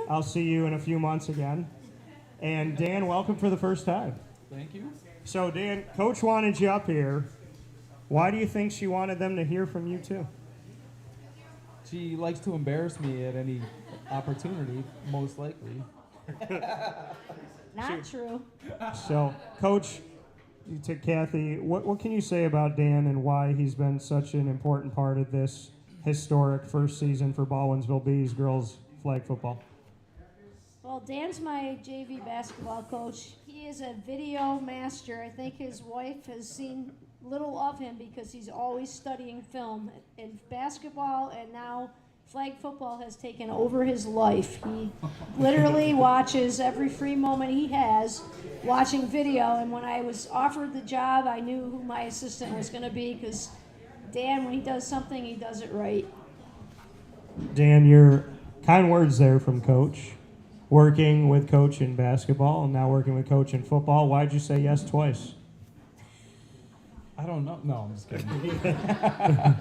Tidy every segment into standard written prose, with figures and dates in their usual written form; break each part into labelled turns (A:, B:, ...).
A: I'll see you in a few months again. And Dan, welcome for the first time.
B: Thank you.
A: So Dan, Coach wanted you up here. Why do you think she wanted them to hear from you too?
B: She likes to embarrass me at any opportunity, most likely.
C: Not true.
A: So, Coach, to Kathy, what can you say about Dan and why he's been such an important part of this historic first season for Baldwinsville Bees girls flag football?
C: Well, Dan's my JV basketball coach. He is a video master. I think his wife has seen little of him because he's always studying film. In basketball and now flag football has taken over his life. He literally watches every free moment he has watching video. And when I was offered the job, I knew who my assistant was going to be because Dan, when he does something, he does it right.
A: Dan, your kind words there from Coach. Working with Coach in basketball and now working with Coach in football. Why'd you say yes twice?
B: I don't know. No, I'm just kidding.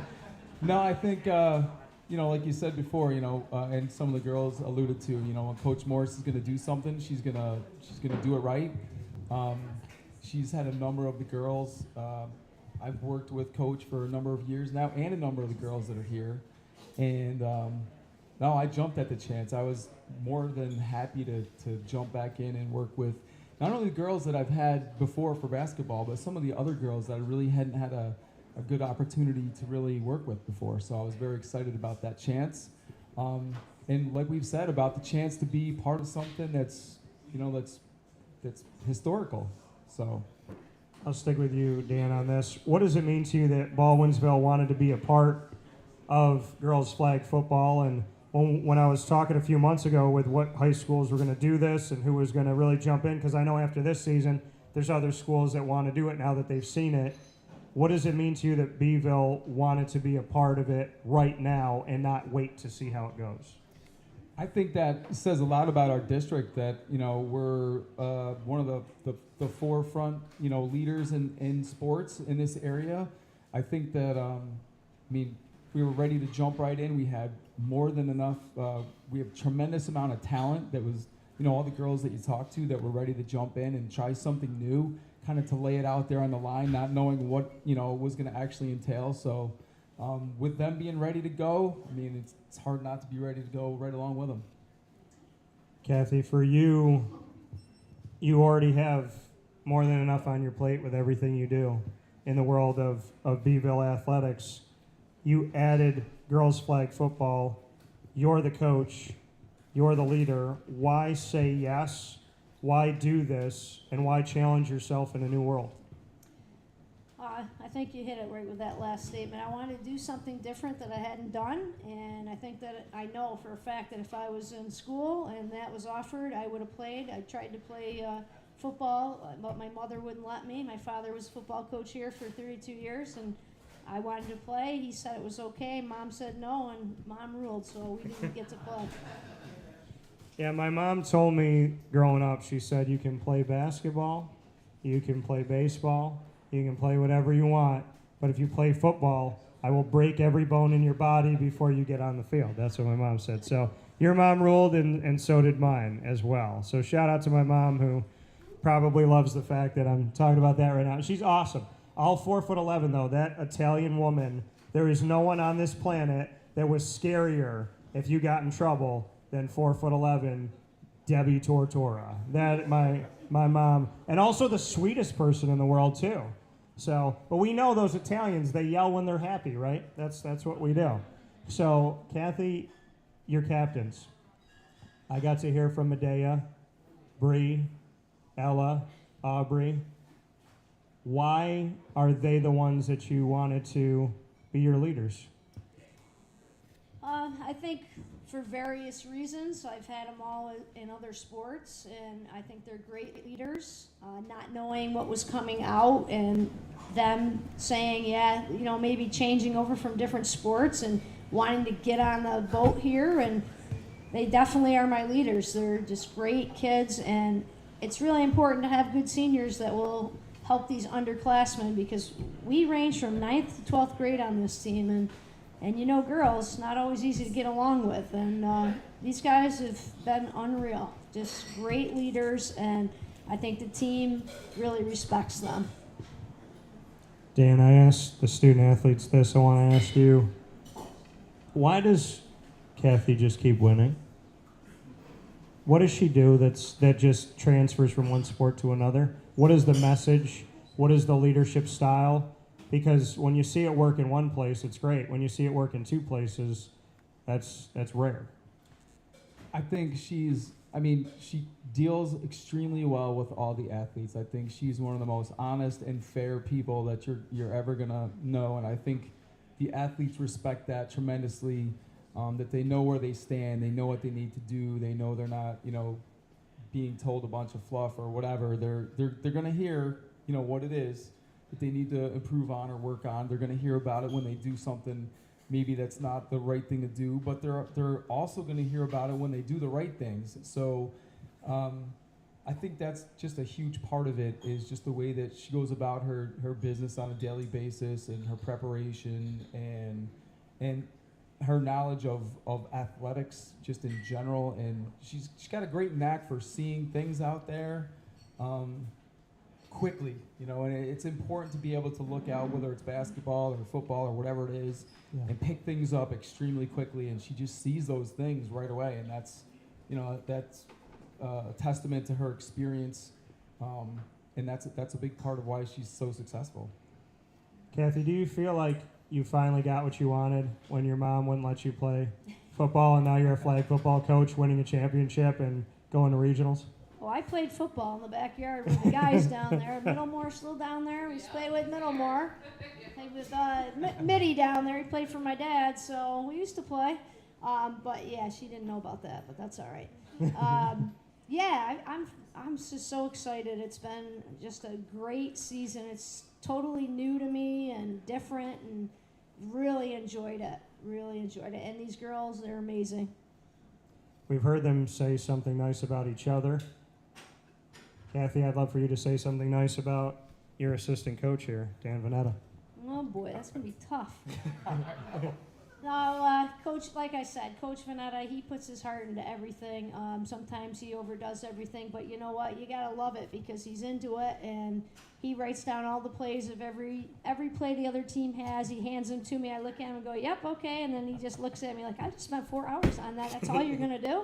B: No, I think, like you said before, and some of the girls alluded to, when Coach Morse is going to do something, she's gonna do it right. She's had a number of the girls. I've worked with Coach for a number of years now, and a number of the girls that are here. And no, I jumped at the chance. I was more than happy to jump back in and work with not only the girls that I've had before for basketball, but some of the other girls that I really hadn't had a good opportunity to really work with before. So I was very excited about that chance. And like we've said, about the chance to be part of something that's historical. So
A: I'll stick with you, Dan, on this. What does it mean to you that Baldwinsville wanted to be a part of girls flag football? And when I was talking a few months ago with what high schools were going to do this and who was going to really jump in, because I know after this season, there's other schools that want to do it now that they've seen it. What does it mean to you that Beeville wanted to be a part of it right now and not wait to see how it goes?
B: I think that says a lot about our district that, we're one of the forefront, leaders in sports in this area. I think that, we were ready to jump right in. We had more than enough. We have a tremendous amount of talent that was, all the girls that you talk to that were ready to jump in and try something new, kind of to lay it out there on the line, not knowing what, was going to actually entail. So with them being ready to go, it's hard not to be ready to go right along with them.
A: Kathy, for you, you already have more than enough on your plate with everything you do in the world of Beeville athletics. You added girls flag football. You're the coach. You're the leader. Why say yes? Why do this? And why challenge yourself in a new world?
C: I think you hit it right with that last statement. I wanted to do something different that I hadn't done, and I think that I know for a fact that if I was in school and that was offered, I would have played. I tried to play football, but my mother wouldn't let me. My father was a football coach here for 32 years, and I wanted to play. He said it was okay. Mom said no, and Mom ruled, so we didn't get to play.
A: Yeah, my mom told me growing up, she said, you can play basketball, you can play baseball, you can play whatever you want, but if you play football, I will break every bone in your body before you get on the field. That's what my mom said. So your mom ruled, and so did mine as well. So shout out to my mom, who probably loves the fact that I'm talking about that right now. She's awesome. All 4'11", though, that Italian woman, there is no one on this planet that was scarier if you got in trouble than 4'11", Debbie Tortora. That my mom, and also the sweetest person in the world too. So, but we know those Italians, they yell when they're happy, right? That's what we do. So, Kathy, your captains. I got to hear from Medea, Bree, Ella, Aubrey. Why are they the ones that you wanted to be your leaders?
C: I think for various reasons. I've had them all in other sports, and I think they're great leaders. Not knowing what was coming out and them saying, yeah, maybe changing over from different sports and wanting to get on the boat here, and they definitely are my leaders. They're just great kids, and it's really important to have good seniors that will help these underclassmen, because we range from 9th to 12th grade on this team, and And you know, girls, not always easy to get along with. And these guys have been unreal. Just great leaders, and I think the team really respects them.
A: Dan, I asked the student athletes this. I want to ask you, why does Kathy just keep winning? What does she do that just transfers from one sport to another? What is the message? What is the leadership style? Because when you see it work in one place, it's great. When you see it work in two places, that's rare.
B: I think she deals extremely well with all the athletes. I think she's one of the most honest and fair people that you're ever gonna know, and I think the athletes respect that tremendously. That they know where they stand, they know what they need to do, they know they're not, being told a bunch of fluff or whatever. They're gonna hear, what it is that they need to improve on or work on. They're gonna hear about it when they do something maybe that's not the right thing to do, but they're also going to hear about it when they do the right things. So I think that's just a huge part of it, is just the way that she goes about her business on a daily basis, and her preparation and her knowledge of athletics just in general. And she's got a great knack for seeing things out there quickly, and it's important to be able to look out, whether it's basketball or football or whatever it is, and pick things up extremely quickly. And she just sees those things right away, and that's a testament to her experience, and that's a big part of why she's so successful.
A: Kathy, do you feel like you finally got what you wanted when your mom wouldn't let you play football, and now you're a flag football coach, winning a championship and going to regionals?
C: Well, I played football in the backyard with the guys down there. Middlemore's still down there. We used to play with Middlemore. Played with Mitty down there. He played for my dad, so we used to play. But yeah, she didn't know about that, but that's all right. I'm just so excited. It's been just a great season. It's totally new to me and different, and really enjoyed it. Really enjoyed it. And these girls, they're amazing.
A: We've heard them say something nice about each other. Kathy, I'd love for you to say something nice about your assistant coach here, Dan Vannatta.
C: Oh boy, that's gonna be tough. No, Coach, like I said, Coach Vannatta, he puts his heart into everything. Sometimes he overdoes everything, but you know what? You gotta love it, because he's into it, and he writes down all the plays of every play the other team has. He hands them to me. I look at him and go, "Yep, okay," and then he just looks at me like, "I just spent 4 hours on that. That's all you're gonna do?"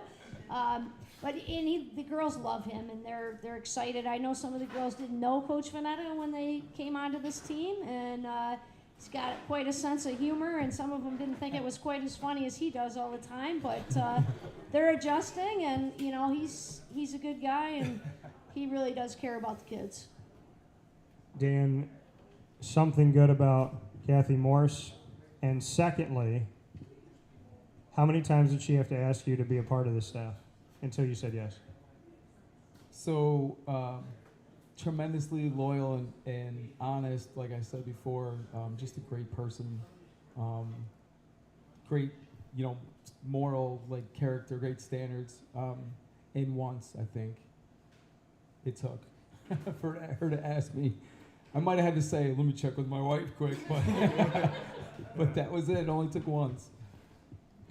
C: The girls love him, and they're excited. I know some of the girls didn't know Coach Vannatta when they came onto this team, and he's got quite a sense of humor, and some of them didn't think it was quite as funny as he does all the time. But they're adjusting, and he's a good guy, and he really does care about the kids.
A: Dan, something good about Kathy Morse, and secondly, how many times did she have to ask you to be a part of the staff until you said yes?
B: So tremendously loyal and honest, like I said before, just a great person, great, moral, character, great standards. And once, I think, it took for her to ask me. I might have had to say, "Let me check with my wife quick," but that was it. It only took once.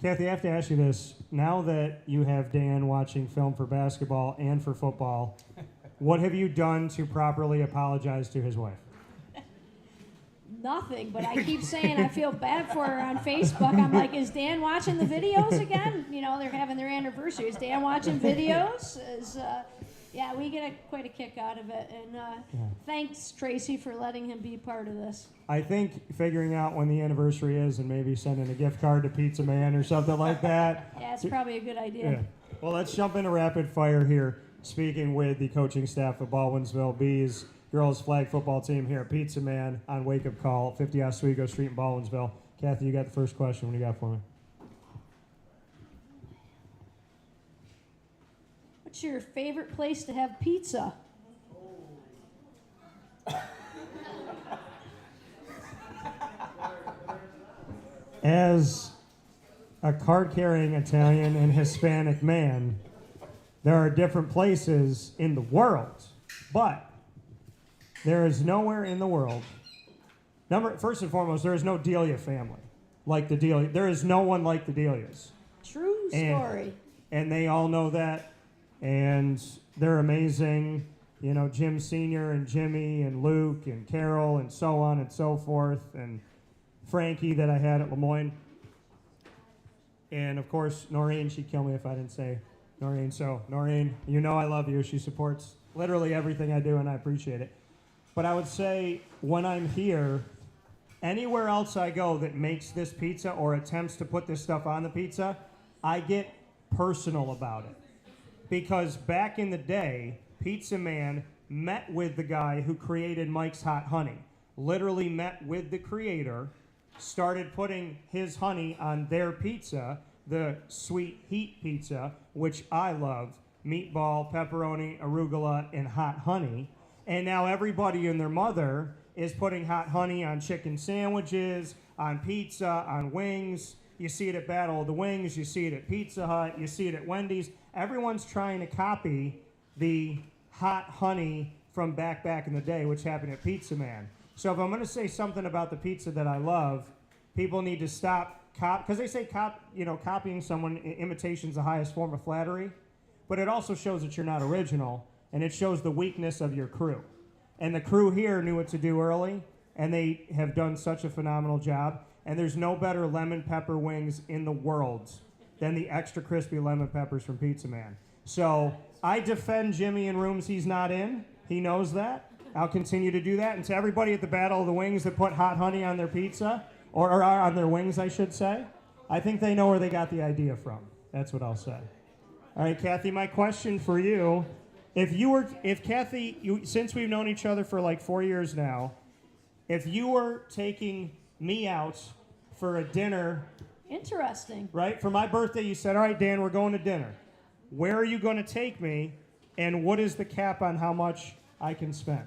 A: Kathy, I have to ask you this. Now that you have Dan watching film for basketball and for football, what have you done to properly apologize to his wife?
C: Nothing, but I keep saying I feel bad for her on Facebook. I'm like, is Dan watching the videos again? They're having their anniversary. Is Dan watching videos? We get quite a kick out of it. And thanks, Tracy, for letting him be part of this.
A: I think figuring out when the anniversary is and maybe sending a gift card to Pizza Man or something like that.
C: Yeah, it's probably a good idea.
A: Yeah. Well, let's jump into rapid fire here. Speaking with the coaching staff of Baldwinsville Bees girls flag football team here at Pizza Man on Wake Up Call, 50 Oswego Street in Baldwinsville. Kathy, you got the first question. What do you got for me?
C: What's your favorite place to have pizza?
A: As a card-carrying Italian and Hispanic man, there are different places in the world, but there is nowhere in the world. First and foremost, there is no Delia family like the Delia. There is no one like the Delias.
C: True story.
A: And they all know that. And they're amazing. You know, Jim Sr. and Jimmy and Luke and Carol and so on and so forth. And Frankie that I had at Lemoyne. And, of course, Noreen. She'd kill me if I didn't say Noreen. So, Noreen, you know I love you. She supports literally everything I do, and I appreciate it. But I would say when I'm here, anywhere else I go that makes this pizza or attempts to put this stuff on the pizza, I get personal about it. Because back in the day, Pizza Man met with the guy who created Mike's Hot Honey. Literally met with the creator, started putting his honey on their pizza, the sweet heat pizza, which I love, meatball, pepperoni, arugula, and hot honey. And now everybody and their mother is putting hot honey on chicken sandwiches, on pizza, on wings. You see it at Battle of the Wings, you see it at Pizza Hut, you see it at Wendy's. Everyone's trying to copy the hot honey from back in the day, which happened at Pizza Man. So if I'm going to say something about the pizza that I love, people need to stop, because they say copying someone, imitation is the highest form of flattery, but it also shows that you're not original, and it shows the weakness of your crew. And the crew here knew what to do early, and they have done such a phenomenal job. And there's no better lemon pepper wings in the world than the extra crispy lemon peppers from Pizza Man. So I defend Jimmy in rooms he's not in. He knows that. I'll continue to do that. And to everybody at the Battle of the Wings that put hot honey on their pizza, or on their wings, I should say, I think they know where they got the idea from. That's what I'll say. All right, Kathy, my question for you, if Kathy, since we've known each other for like 4 years now, if you were taking me out for a dinner.
C: Interesting.
A: Right? For my birthday, you said, all right, Dan, we're going to dinner. Where are you going to take me, and what is the cap on how much I can spend?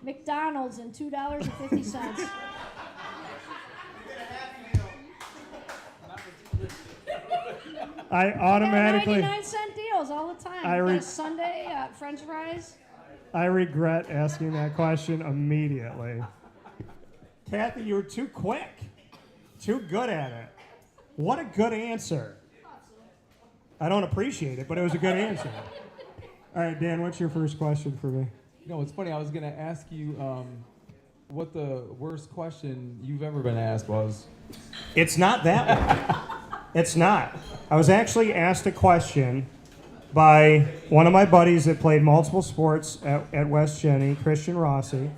C: McDonald's and $2.50.
A: I automatically...
C: 99-cent deals all the time. Got a Sunday, French fries.
A: I regret asking that question immediately. Kathy, you were too quick. Too good at it. What a good answer. I don't appreciate it, but it was a good answer. All right, Dan, what's your first question for me?
B: You know, it's funny. I was going to ask you what the worst question you've ever been asked was.
A: It's not that one. It's not. I was actually asked a question by one of my buddies that played multiple sports at West Jenny, Christian Rossi.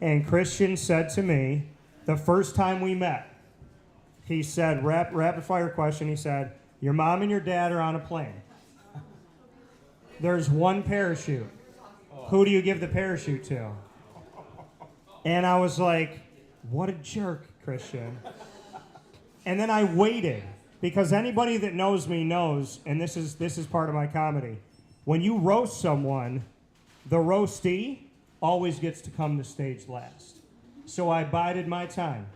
A: And Christian said to me, the first time we met, he said, rapid fire question, he said, your mom and your dad are on a plane. There's one parachute. Who do you give the parachute to? And I was like, what a jerk, Christian. And then I waited, because anybody that knows me knows, and this is part of my comedy, when you roast someone, the roastee always gets to come to stage last. So I bided my time.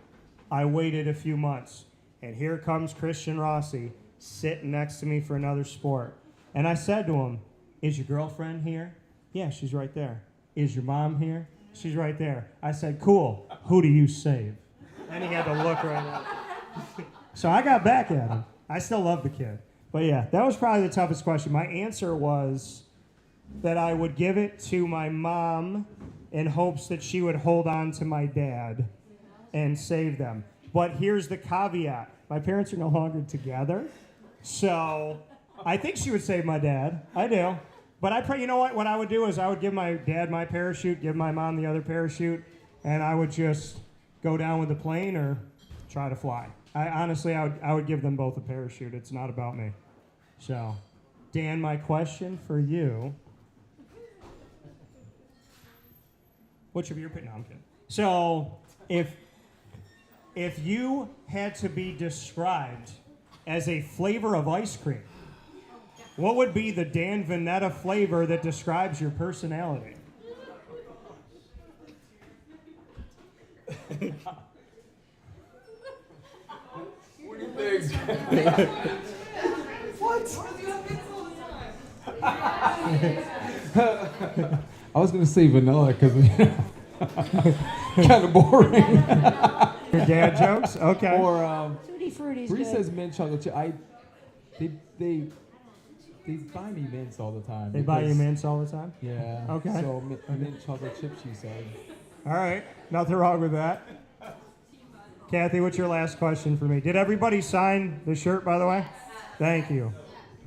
A: I waited a few months, and here comes Christian Rossi sitting next to me for another sport. And I said to him, is your girlfriend here? Yeah, she's right there. Is your mom here? She's right there. I said, cool. Who do you save? And he had to look right at me. So I got back at him. I still love the kid. But yeah, that was probably the toughest question. My answer was that I would give it to my mom in hopes that she would hold on to my dad and save them. But here's the caveat. My parents are no longer together, so I think she would save my dad. I do. But you know what I would do is I would give my dad my parachute, give my mom the other parachute, and I would just go down with the plane or try to fly. I would give them both a parachute. It's not about me. So, Dan, my question for you. Which of your pick? No, I'm kidding. So, if you had to be described as a flavor of ice cream, what would be the Dan Vannatta flavor that describes your personality?
B: What do you think? What? I was going to say vanilla because kind of boring.
A: Your dad jokes? Okay.
B: Or
C: Tutti Frutti's
B: Bree
C: good.
B: says mint chocolate chip. They buy me mints all the time.
A: They buy you
B: because-
A: mints all the time?
B: Yeah.
A: Okay.
B: So mint chocolate chip, she said.
A: All right. Nothing wrong with that. Kathy, what's your last question for me? Did everybody sign the shirt, by the way? Thank you.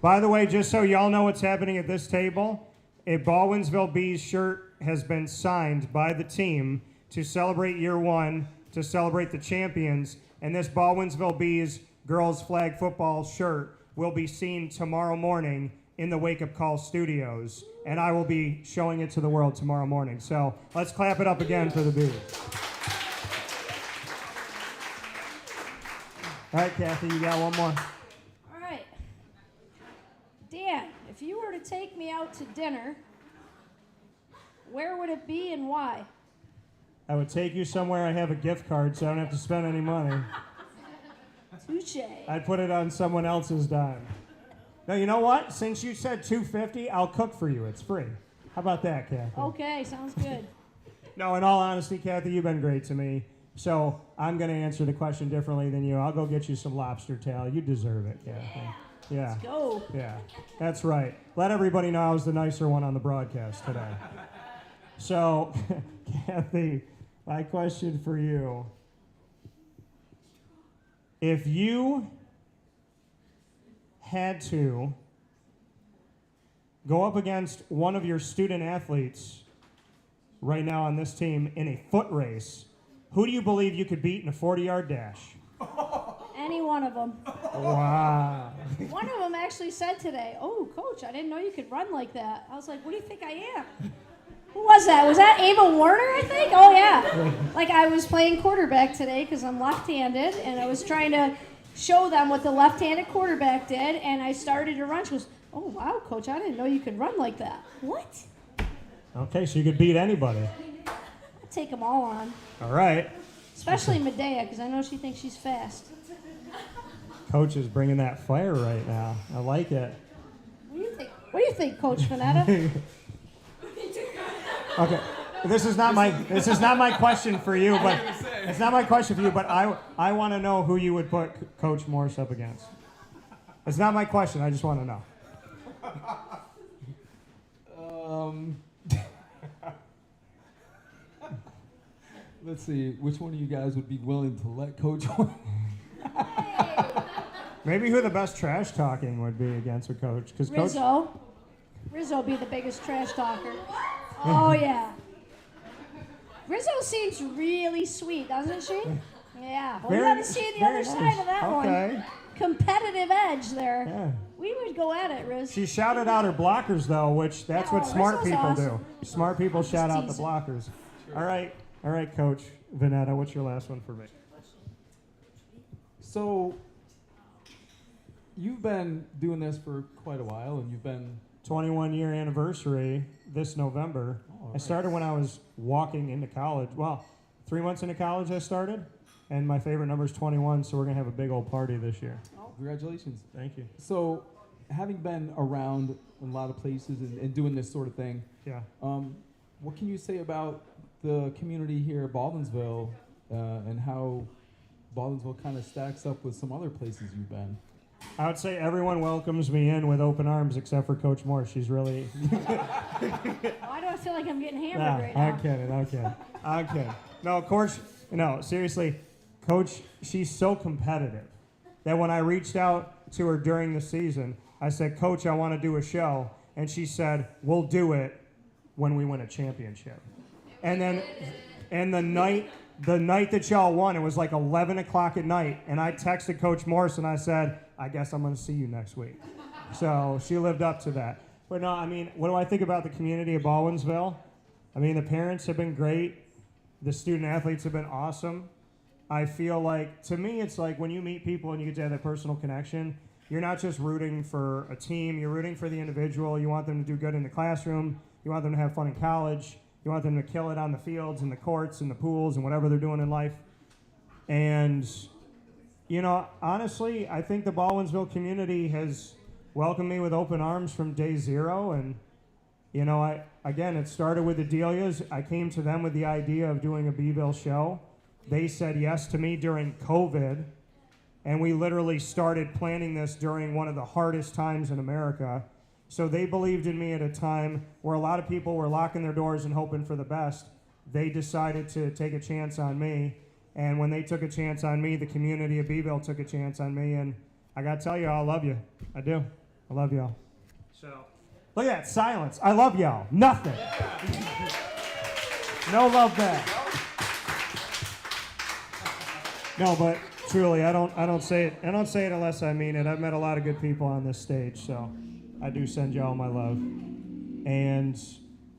A: By the way, just so y'all know what's happening at this table, a Baldwinsville Bees shirt has been signed by the team to celebrate year one, to celebrate the champions, and this Baldwinsville Bees girls flag football shirt will be seen tomorrow morning in the Wake Up Call studios, and I will be showing it to the world tomorrow morning. So let's clap it up again for the Bees. All right, Kathy, you got one more.
C: All right. Dan, if you were to take me out to dinner, where would it be and why?
A: I would take you somewhere I have a gift card so I don't have to spend any money.
C: Touche.
A: I'd put it on someone else's dime. Now, you know what? Since you said $250, I'll cook for you. It's free. How about that, Kathy?
C: Okay, sounds good.
A: No, in all honesty, Kathy, you've been great to me. So I'm going to answer the question differently than you. I'll go get you some lobster tail. You deserve it, Kathy. Yeah.
C: Go.
A: Yeah, that's right. Let everybody know I was the nicer one on the broadcast today. So, Kathy, my question for you. If you had to go up against one of your student athletes right now on this team in a foot race, who do you believe you could beat in a 40-yard dash?
C: Any one of them.
A: Wow.
C: One of them actually said today, "Oh, Coach, I didn't know you could run like that." I was like, "What do you think I am?" Who was that? Was that Ava Warner, I think? Oh, yeah. Like, I was playing quarterback today because I'm left-handed, and I was trying to show them what the left-handed quarterback did, and I started to run. She goes, "Oh, wow, Coach, I didn't know you could run like that." What?
A: Okay, so you could beat anybody.
C: I'd take them all on,
A: All right.
C: especially Medea, because I know she thinks she's fast.
A: Coach is bringing that fire right now. I like it.
C: What do you think? What do you think, Coach Vannatta?
A: Okay. This is not my question for you, but it's not my question for you, but I want to know who you would put Coach Morse up against. It's not my question. I just want to know.
B: Let's see, which one of you guys would be willing to let Coach win?
A: Maybe who the best trash talking would be against a coach, because Coach.
C: Rizzo be the biggest trash talker. Oh, yeah. Rizzo seems really sweet, doesn't she? Yeah. Well, you
A: Very-
C: got to see the
A: very
C: other side
A: nice.
C: of that
A: Okay.
C: one. Competitive edge there.
A: Yeah.
C: We would go at it, Riz.
A: She shouted out her blockers though, which that's what
C: Oh,
A: smart
C: Rizzo's
A: people
C: awesome.
A: do. Smart people shout out the
C: teasing.
A: blockers. All right, Coach Vannatta, what's your last one for me?
B: So, you've been doing this for quite a while, and you've been
A: 21-year anniversary this November.
B: Oh,
A: I started when I was walking into college. Well, 3 months into college I started, and my favorite number is 21, so we're going to have a big old party this year.
B: congratulations.
A: Thank you.
B: So, having been around a lot of places and doing this sort of thing,
A: Yeah.
B: what can you say about the community here at Baldwinsville and how Baldwinsville kind of stacks up with some other places you've been?
A: I would say everyone welcomes me in with open arms except for Coach Morse. She's really...
C: Why do I feel like I'm getting hammered
A: Nah,
C: right now?
A: I'm kidding. No, of course, no, seriously, Coach, she's so competitive that when I reached out to her during the season, I said, Coach, I want to do a show. And she said, we'll do it when we win a championship. And then, and the night that y'all won, it was like 11 o'clock at night, and I texted Coach Morse and I said, I guess I'm going to see you next week. So she lived up to that. But no, I mean, what do I think about the community of Baldwinsville? I mean, the parents have been great. The student athletes have been awesome. I feel like, to me, it's like when you meet people and you get to have that personal connection, you're not just rooting for a team, you're rooting for the individual. You want them to do good in the classroom. You want them to have fun in college. You want them to kill it on the fields and the courts and the pools and whatever they're doing in life. And, you know, honestly, I think the Baldwinsville community has welcomed me with open arms from day zero. And, you know, it started with the Delias. I came to them with the idea of doing a Beeville show. They said yes to me during COVID, and we literally started planning this during one of the hardest times in America. So they believed in me at a time where a lot of people were locking their doors and hoping for the best. They decided to take a chance on me, and when they took a chance on me, the community of Beeville took a chance on me, and I gotta tell you, I love you. I do. I love y'all. So, look at that silence. I love y'all. Nothing. No love back. No, but truly, I don't say it. I don't say it unless I mean it. I've met a lot of good people on this stage, so I do send y'all my love. And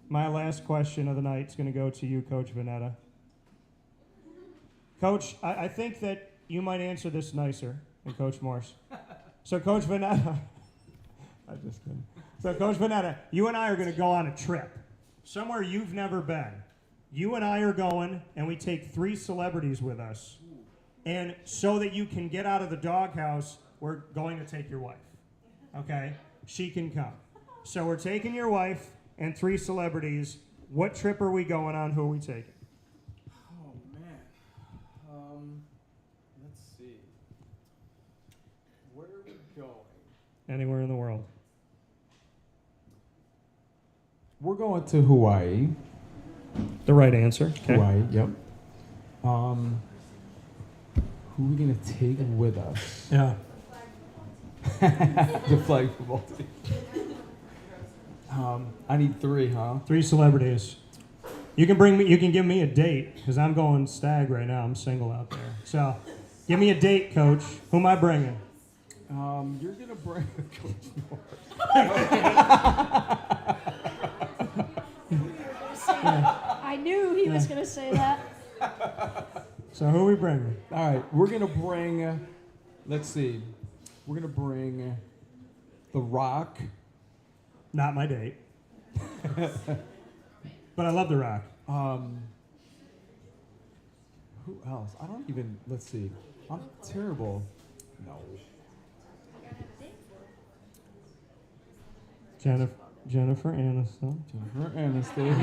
A: my last question of the night is going to go to you, Coach Vannatta. Coach, I think that you might answer this nicer than Coach Morse. So, Coach Vannatta, I just kidding. So, Coach Vannatta, you and I are going to go on a trip somewhere you've never been. You and I are going, and we take 3 celebrities with us. And so that you can get out of the doghouse, we're going to take your wife. Okay? She can come. So we're taking your wife and 3 celebrities. What trip are we going on? Who are we taking?
B: Oh, man. Let's see. Where are we going?
A: Anywhere in the world.
B: We're going to Hawaii.
A: The right answer. Okay.
B: Hawaii, yep. Who are we going to take with us?
A: Yeah.
B: The flag football team. I need 3, huh?
A: 3 celebrities. You can bring me. You can give me a date because I'm going stag right now. I'm single out there. So, give me a date, Coach. Who am I bringing?
B: You're going to bring Coach Morse.
C: I knew he was going to say that.
A: So who are we bringing?
B: All right, we're going to bring, let's see, we're going to bring The Rock.
A: Not my date. But I love The Rock.
B: Who else? I don't even, let's see. I'm terrible. No.
A: Jennifer Aniston.
B: Jennifer Aniston.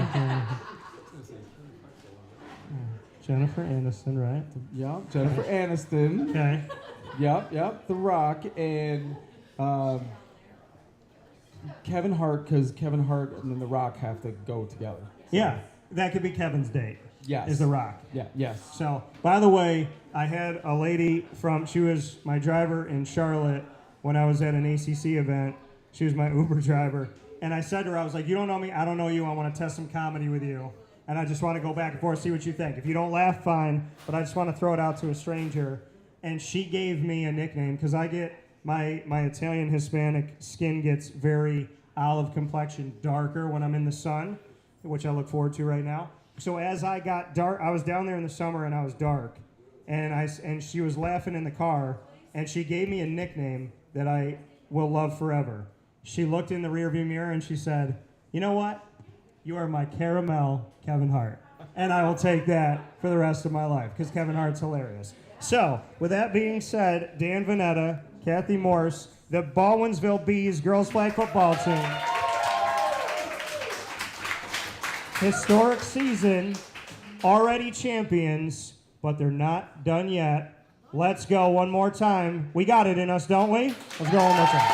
A: Jennifer Aniston, right?
B: Yep, Jennifer Aniston.
A: Okay.
B: Yep, The Rock, and Kevin Hart, because Kevin Hart and then The Rock have to go together.
A: Yeah, that could be Kevin's date.
B: Yes.
A: Is The Rock.
B: Yeah, yes.
A: So, by the way, I had a lady she was my driver in Charlotte when I was at an ACC event. She was my Uber driver. And I said to her, I was like, you don't know me, I don't know you, I want to test some comedy with you. And I just want to go back and forth, see what you think. If you don't laugh, fine, but I just want to throw it out to a stranger. And she gave me a nickname, because I get, my Italian Hispanic skin gets very olive complexion, darker when I'm in the sun, which I look forward to right now. So as I got dark, I was down there in the summer and I was dark. And she was laughing in the car, and she gave me a nickname that I will love forever. She looked in the rearview mirror and she said, you know what? You are my caramel Kevin Hart. And I will take that for the rest of my life, because Kevin Hart's hilarious. So, with that being said, Dan Vannatta, Kathy Morse, the Baldwinsville Bees girls flag football team. Historic season, already champions, but they're not done yet. Let's go one more time. We got it in us, don't we? Let's go one more time.